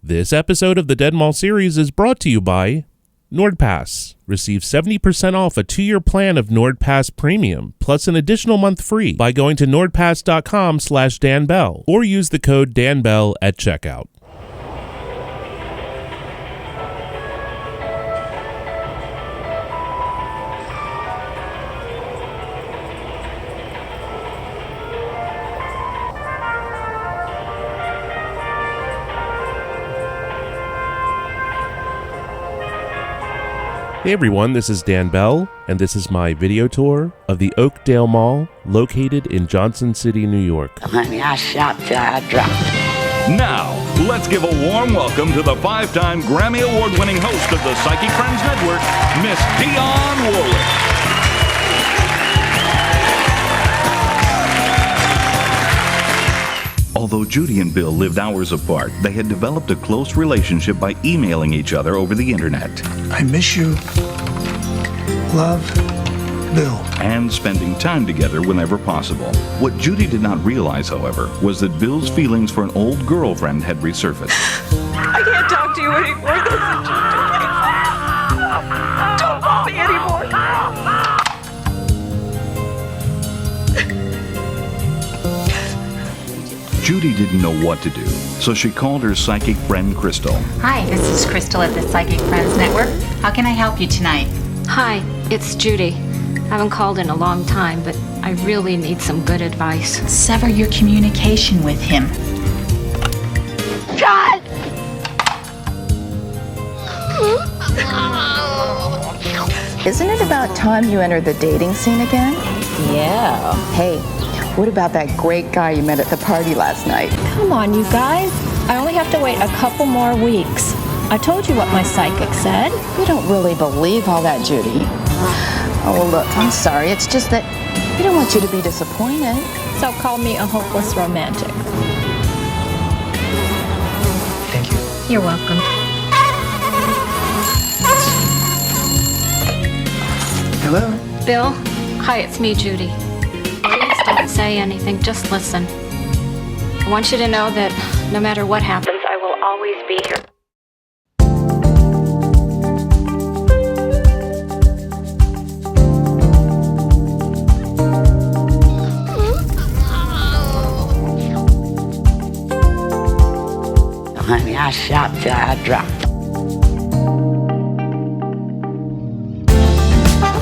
This episode of the Dead Mall series is brought to you by NordPass. Receive 70% off a 2-year plan of NordPass Premium, plus an additional month free by going to nordpass.com/danbell or use the code DANBELL at checkout. Hey everyone, this is Dan Bell, and this is my video tour of the Oakdale Mall, located in Johnson City, New York. Honey, I shot till I dropped. Now, let's give a warm welcome to the 5-time Grammy Award-winning host of the Psychic Friends Network, Miss Dionne Warwick. Although Judy and Bill lived hours apart, they had developed a close relationship by emailing each other over the internet. I miss you. Love, Bill. And spending time together whenever possible. What Judy did not realize, however, was that Bill's feelings for an old girlfriend had resurfaced. I can't talk to you anymore. Don't call me anymore. Judy didn't know what to do, so she called her psychic friend Crystal. Hi, this is Crystal at the Psychic Friends Network. How can I help you tonight? Hi, it's Judy. I haven't called in a long time, but I really need some good advice. Sever your communication with him. John! Isn't it about time you entered the dating scene again? Yeah. Hey, what about that great guy you met at the party last night? Come on, you guys. I only have to wait a couple more weeks. I told you what my psychic said. You don't really believe all that, Judy. Oh, well, look, I'm sorry. It's just that we don't want you to be disappointed. So call me a hopeless romantic. Thank you. You're welcome. Hello? Bill? Hi, it's me, Judy. Please don't say anything, just listen. I want you to know that no matter what happens, I will always be here. Honey, I shot till I dropped.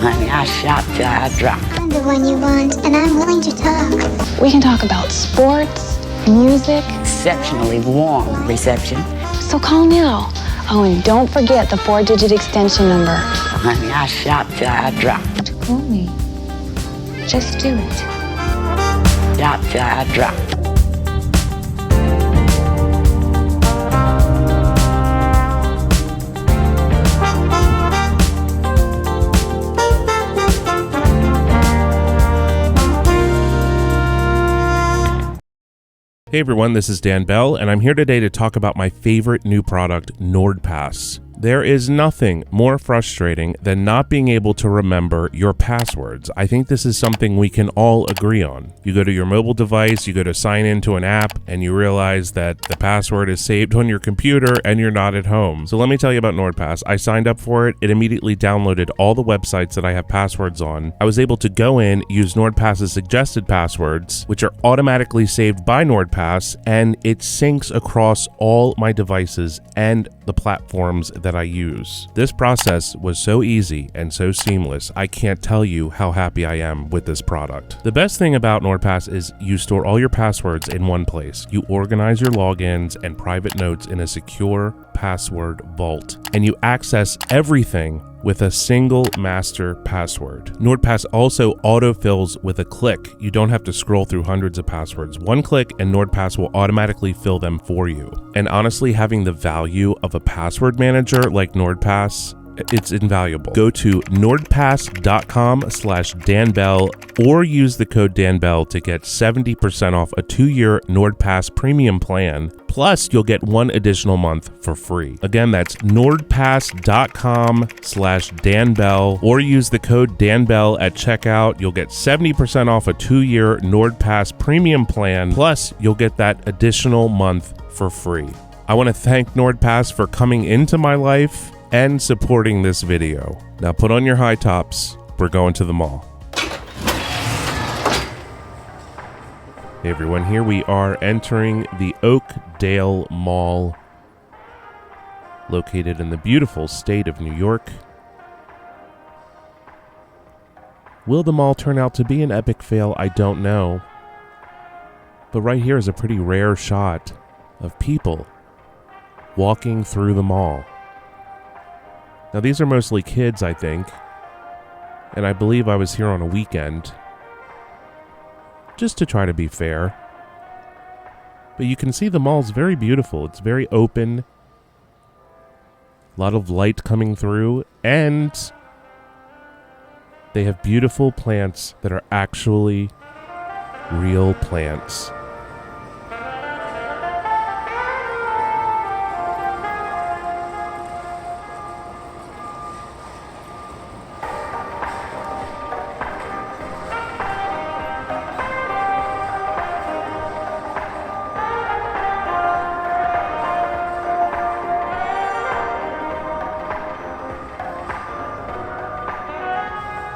Honey, I shot till I dropped. I'm the one you want, and I'm willing to talk. We can talk about sports, music. Exceptionally warm reception. So call now. Oh, and don't forget the 4-digit extension number. Honey, I shot till I dropped. Call me. Just do it. Shot till I dropped. Hey everyone, this is Dan Bell, and I'm here today to talk about my favorite new product, NordPass. There is nothing more frustrating than not being able to remember your passwords. I think this is something we can all agree on. You go to your mobile device, you go to sign into an app, and you realize that the password is saved on your computer and you're not at home. So let me tell you about NordPass. I signed up for it. It immediately downloaded all the websites that I have passwords on. I was able to go in, use NordPass's suggested passwords, which are automatically saved by NordPass, and it syncs across all my devices and the platforms that I use. This process was so easy and so seamless, I can't tell you how happy I am with this product. The best thing about NordPass is you store all your passwords in one place. You organize your logins and private notes in a secure password vault, and you access everything with a single master password. NordPass also autofills with a click. You don't have to scroll through hundreds of passwords. One click and NordPass will automatically fill them for you. And honestly, having the value of a password manager like NordPass, it's invaluable. Go to nordpass.com/danbell or use the code danbell to get 70% off a 2-year NordPass premium plan. Plus, you'll get 1 additional month for free. Again, that's nordpass.com/danbell or use the code danbell at checkout. You'll get 70% off a 2-year NordPass premium plan. Plus, you'll get that additional month for free. I want to thank NordPass for coming into my life and supporting this video. Now put on your high tops. We're going to the mall. Hey everyone, here we are entering the Oakdale Mall, located in the beautiful state of New York. Will the mall turn out to be an epic fail? I don't know. But right here is a pretty rare shot of people walking through the mall. Now these are mostly kids, I think, and I believe I was here on a weekend, just to try to be fair. But you can see the mall's very beautiful. It's very open, a lot of light coming through, and they have beautiful plants that are actually real plants.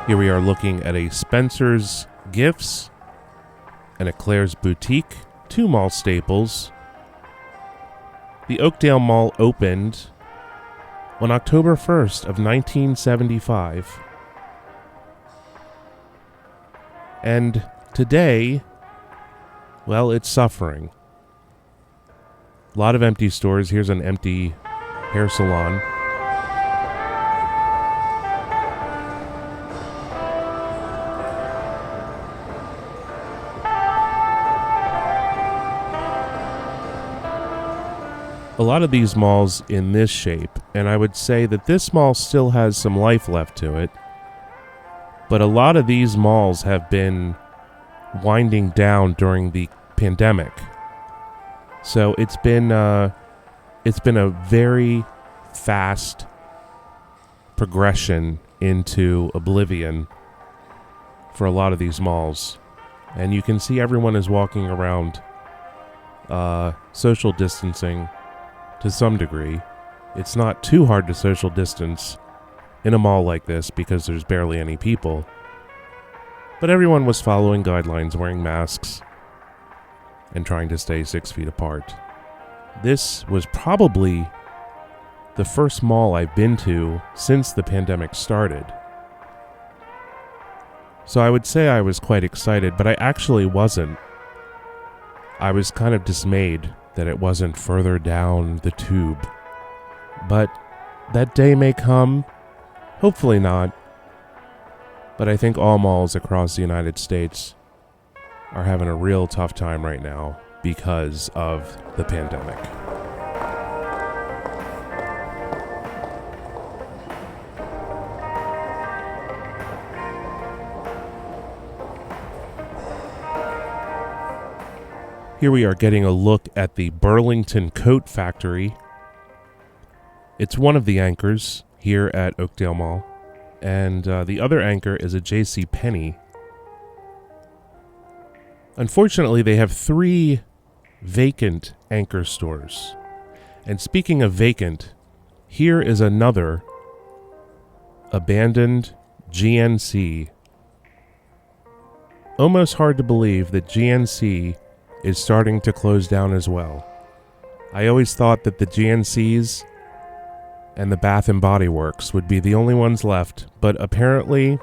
Here we are looking at a Spencer's Gifts, an Eclairs boutique, two mall staples. The Oakdale Mall opened on October 1st of 1975. And today, well, it's suffering. A lot of empty stores. Here's an empty hair salon. A lot of these malls in this shape, and I would say that this mall still has some life left to it, but a lot of these malls have been winding down during the pandemic. So it's been a very fast progression into oblivion for a lot of these malls. And you can see everyone is walking around social distancing to some degree. It's not too hard to social distance in a mall like this because there's barely any people. But everyone was following guidelines, wearing masks, and trying to stay 6 feet apart. This was probably the first mall I've been to since the pandemic started. So I would say I was quite excited, but I actually wasn't. I was kind of dismayed that it wasn't further down the tube. But that day may come. Hopefully not. But I think all malls across the United States are having a real tough time right now because of the pandemic. Here we are getting a look at the Burlington Coat Factory. It's one of the anchors here at Oakdale Mall. And the other anchor is a JCPenney. Unfortunately, they have 3 vacant anchor stores. And speaking of vacant, here is another abandoned GNC. Almost hard to believe that GNC is starting to close down as well. I always thought that the GNCs and the Bath & Body Works would be the only ones left, but apparently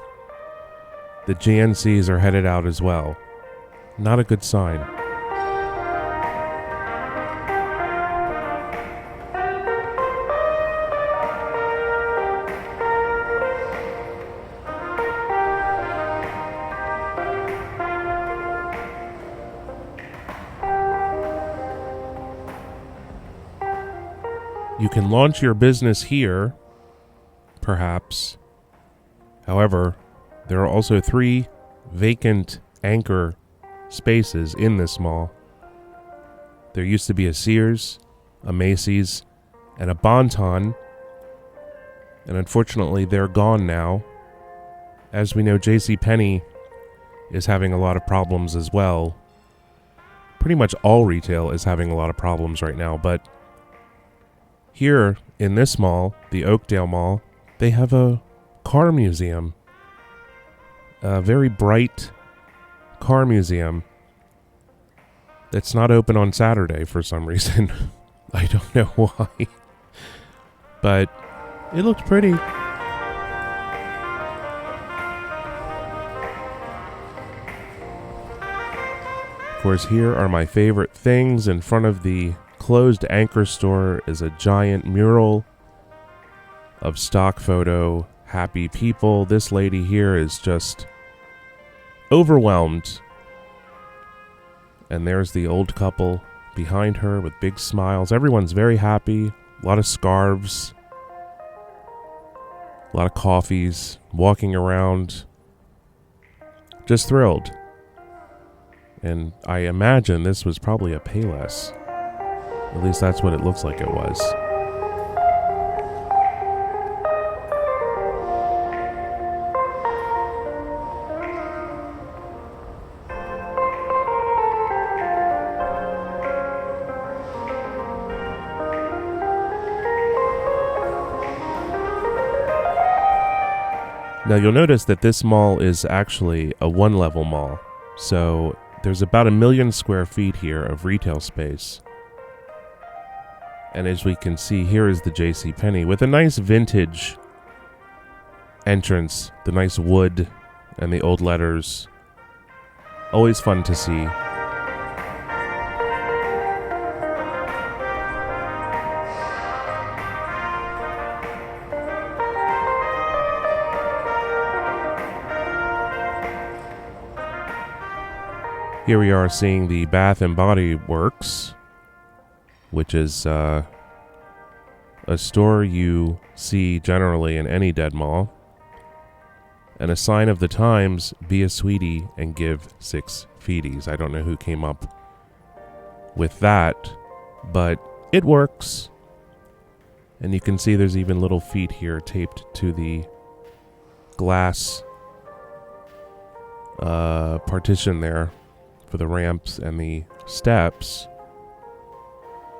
the GNCs are headed out as well. Not a good sign. You can launch your business here, perhaps. However, there are also 3 vacant anchor spaces in this mall. There used to be a Sears, a Macy's, and a Bon-Ton, and unfortunately they're gone now. As we know, JCPenney is having a lot of problems as well. Pretty much all retail is having a lot of problems right now, but Here in this mall, the Oakdale Mall, they have a car museum. A very bright car museum that's not open on Saturday for some reason. I don't know why. But it looked pretty. Of course, here are my favorite things. In front of the closed anchor store is a giant mural of stock photo happy people. This lady here is just overwhelmed. And there's the old couple behind her with big smiles. Everyone's very happy. A lot of scarves. A lot of coffees. Walking around. Just thrilled. And I imagine this was probably a Payless. At least that's what it looks like it was. Now you'll notice that this mall is actually a one-level mall. So there's about 1 million square feet here of retail space. And as we can see, here is the JCPenney with a nice vintage entrance, the nice wood and the old letters. Always fun to see. Here we are seeing the Bath & Body Works, which is a store you see generally in any dead mall. And a sign of the times, be a sweetie and give 6 feeties. I don't know who came up with that, but it works. And you can see there's even little feet here taped to the glass partition there for the ramps and the steps.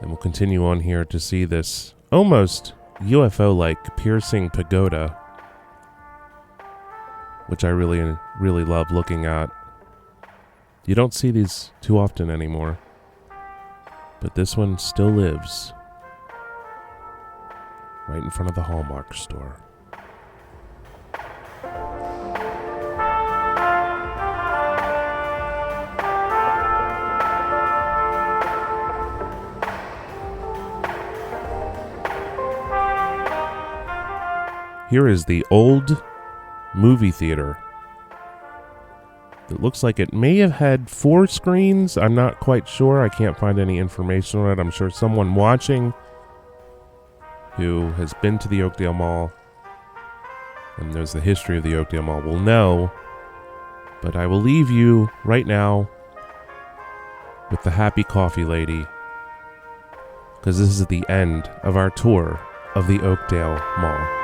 And we'll continue on here to see this almost UFO-like piercing pagoda, which I really, really love looking at. You don't see these too often anymore, but this one still lives right in front of the Hallmark store. Here is the old movie theater. It looks like it may have had 4 screens. I'm not quite sure. I can't find any information on it. I'm sure someone watching who has been to the Oakdale Mall and knows the history of the Oakdale Mall will know. But I will leave you right now with the happy coffee lady, because this is the end of our tour of the Oakdale Mall.